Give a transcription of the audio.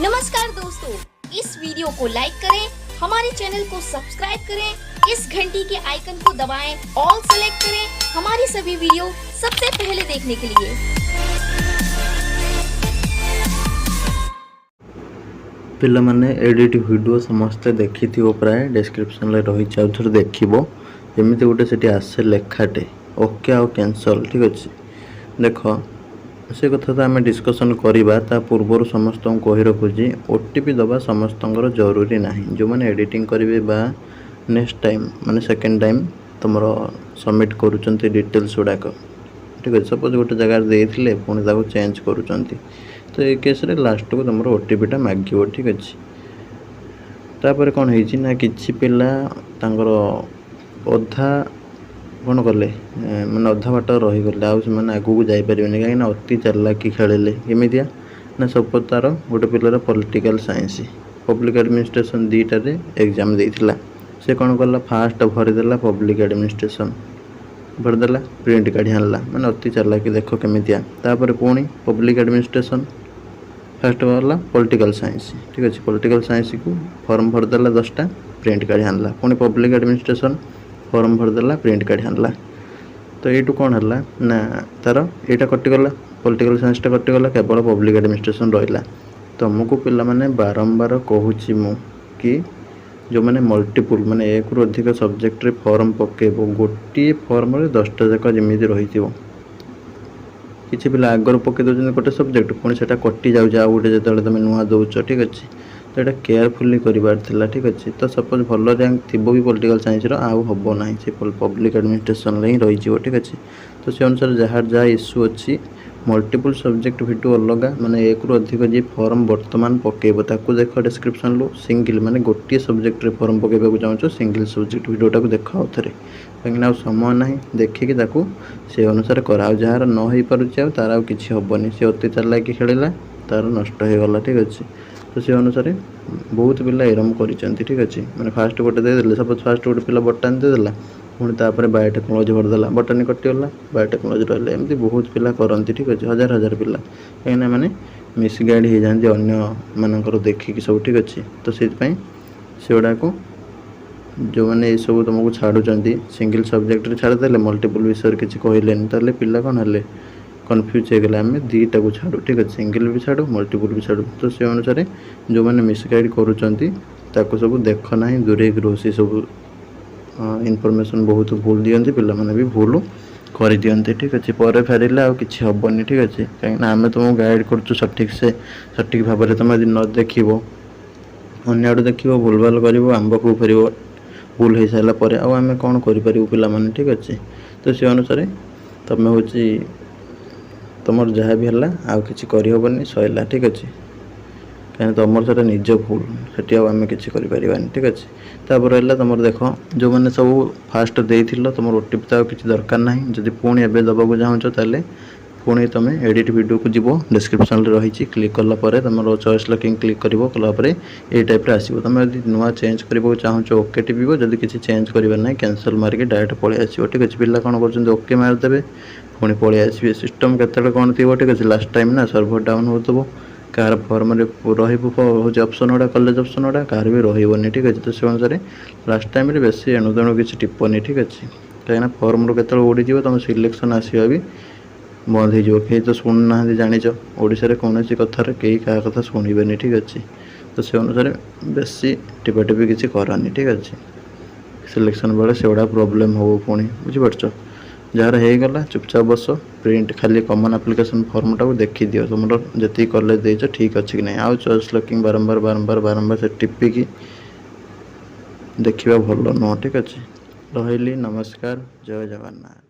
नमस्कार दोस्तों, इस वीडियो को लाइक करें, हमारे चैनल को सब्सक्राइब करें, इस घंटी के आइकन को दबाएं, ऑल सेलेक्ट करें हमारी सभी वीडियो सबसे पहले देखने के लिए। पिला माने एडिट वीडियो समस्ते देखी प्राय डिस्क्रिप्शन में रही आउथर देखो एमती गोटे से आसे लेखाटे ओके आउ कैंसल ठीक अच्छे देख से कथा तो आम डिस्कसन करवा पूर्व समस्त कही रखुची ओटीपी दबा समस्त जरूरी ना जो मैंने एडिटिंग करेंगे नेक्स्ट टाइम माने सेकेंड टाइम तुम सबमिट करुँच डिटेल्स गुड़ाक ठीक अच्छे सपोज गोटे जगार देते पुणी चेंज करुँच तो ये केस रे लास्ट को तुम ओटीपीटा मागिव ठीक अच्छे तापर कौन है कि पिला अधा कौन कले मैंने अधा बाट रहीगले आने आगू को जापर कहीं अति चालाकी खेले केमिया ना सपोज तार गोटे पिलार पॉलिटिकल साइंस पब्लिक एडमिनिस्ट्रेशन दुईटारे एग्जाम देता से कौन कला फास्ट भरीदेला पब्लिक एडमिनिस्ट्रेशन भरदेला प्रिंट काढ़ी आनला मैंने अति चालाकी देख केमिया तापर पुणी पब्लिक एडमिनिस्ट्रेशन फास्ट वाला पॉलिटिकल साइंस ठीक अच्छे पॉलिटिकल साइंस को फॉर्म भरदेला 10टा प्रिंट काढ़ी आनला पुणी पब्लिक एडमिनिस्ट्रेशन फॉर्म भरदेला प्रिंट काढ़ी आनला तो ये कौन है ना तार यहाँ कटिगला पॉलिटिकल साइंसटा कटिगला केवल पब्लिक एडमिनिस्ट्रेशन रहा तुमको पिला माने बारंबार कहूँ कि जो मैंने मल्टीपुल माने एक रु अधिक सब्जेक्ट रे फॉर्म पकेब गोटे फॉर्म रे 10टा जाक जमी रही किसी पिला आगर पकई दौरान गोटे सब्जेक्ट पुणी से कटि जाऊँ आउ गोटे जो तुम नुआ दौच ठीक अच्छे तो यहाँ केयरफुली करार ठीक अच्छे तो सपोज भल रैंक थी भी पॉलिटिकल साइंस आउ हम ना से पब्लिक एडमिनिस्ट्रेशन ही रही ठीक अच्छे तो से अनुसार जहाँ जहाँ इश्यू अच्छी मल्टीपल सब्जेक्ट भिटू अलग माने एक रु अधिक जी फॉर्म बर्तमान पकेब ताकू देख डिस्क्रिप्शन लो सिंगल माने गोटे सब्जेक्ट रे फॉर्म पकेबा चाहूँ सिंगल सब्जेक्ट भिडियोटा को देख थे कहीं समय ना देखिकी से अनुसार करा जार न हो पारे तार किसी हेनी सी अति चालाकी खेला तार नष्ट हो गला ठीक अच्छे तो से अनुसार बहुत पिला एरम कर ठीक अच्छे मैंने फास्ट गोटे देदेले सपोज फास्ट गोटे पिला बटानी देदेला पुणी तापर बायोटेक्नोलोजी भरदेला बटानी कटिगला बायोटेक्नोलोजी रहा एमती बहुत पिला करती ठीक अच्छे हजार हजार पिला कहीं मैंने मिसगाइड हो जाती अन्य मानकर देखिकी सब ठीक अच्छे तो से गुड़ा को जो मैंने ये सब तुमको छाड़ुं सिंगल सब्जेक्ट छाड़देले मल्टीपल विषय किसी कहलेनि ताले पिला कौन है कन्फ्यूज हो गला आम दुईटा को छाड़ू ठीक है सिंगल भी छाड़ू मल्टीपल भी छाड़ू तो से अनुसार जो मैंने मिसगाइड करूँ सब देख ना दूरे रोसी सब इनफॉरमेशन बहुत भूल दियंती पिला माने भी भूल कर दियंती ठीक अच्छे पर फेरिले आ किसी हेनी ठीक अच्छे कहीं आम तुमको गाइड करूँ सठिक भाव में तुम यदि न देख अन्य आड़े देख भूल भाल कर आंबक फेर भूल हो सारापर आम कौन करूँ पिला माने ठीक अच्छे तो से अनुसार तुम हूँ तुम जहाँ भी है आउ कि करहबनी सैला ठीक अच्छे कहीं तुम से निज भूल से आम कि ठीक अच्छे तापर है तुम देख जो मैंने सब फास्ट दे तुम ओटीपी तो किसी दरकार ना जब पुणी एवं दबाक चाहूँ ताले पुणी तुम एडिट वीडियो को जीव डिस्क्रिप्शन रही क्लिक कलापर तुम चॉइस लॉकिंग क्लिक कलापर ये टाइप आसो तुम यदि नुआ चेंज करने चाहूँ ओके टिप जब किसी चेंज करार कैंसल मारिक डायरेक्ट पलि आसो ठीक अच्छे पिला कौन कर ओके मारिदेवे पुणी पलि आसवे सिस्टम केत कौन थी ठीक अच्छे लास्ट टाइम ना सर्भर डाउन हो कार फॉर्म हूँ ऑप्शन गुड़ा कॉलेज ऑप्शन गुड़ा कार भी रही ठीक अच्छे तो से अनुसार लास्ट टाइम बेसी एणु तेणु किसी टिपनी ठीक अच्छे कहीं फॉर्म रू के उड़ी तुम सिलेक्शन आसवा भी बंद हो कहीं तो शुणुना जाच ओडिशा कौन कथार कई क्या कथा शुणे ठीक अच्छे तो से अनुसार बेसी टिपाटिपी किसी करनी ठीक अच्छे सिलेक्शन बेले से गुड़ा प्रोब्लेम हो पुणी बुझीपार जार होगला चुपचाप बस प्रिंट खाली कॉमन एप्लिकेशन फॉर्मटा को देखी दियो तुम जी कॉलेज देच ठीक अच्छे कि नहीं आउ चॉइस लॉकिंग बारंबार बारंबार बारंबार से टिपिकी देखा भल नुह ठीक अच्छे रही नमस्कार जय जगन्नाथ।